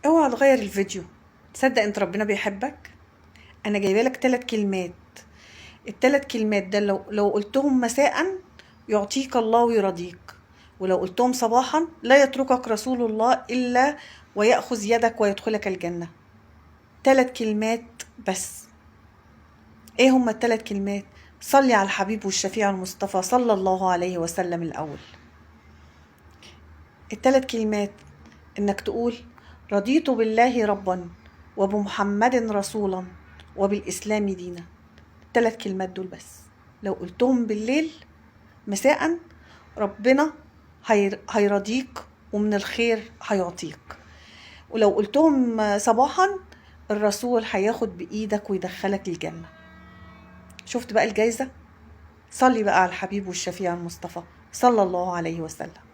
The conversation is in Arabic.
اوعى تغير الفيديو. تصدق انت ربنا بيحبك. انا جايبه لك 3 كلمات. ال3 كلمات ده لو قلتهم مساء يعطيك الله ويرضيك، ولو قلتهم صباحا لا يتركك رسول الله الا ويأخذ يدك ويدخلك الجنة. 3 كلمات بس. ايه هما ال3 كلمات؟ صلي على الحبيب والشفيع المصطفى صلى الله عليه وسلم الاول. ال3 كلمات انك تقول رضيت بالله ربا وبمحمد رسولا وبالاسلام دينا. ال3 كلمات دول بس. لو قلتهم بالليل مساء ربنا هيرضيك ومن الخير هيعطيك، ولو قلتهم صباحا الرسول هياخد بإيدك ويدخلك الجنة. شفت بقى الجايزة؟ صلي بقى على الحبيب والشفيع المصطفى صلى الله عليه وسلم.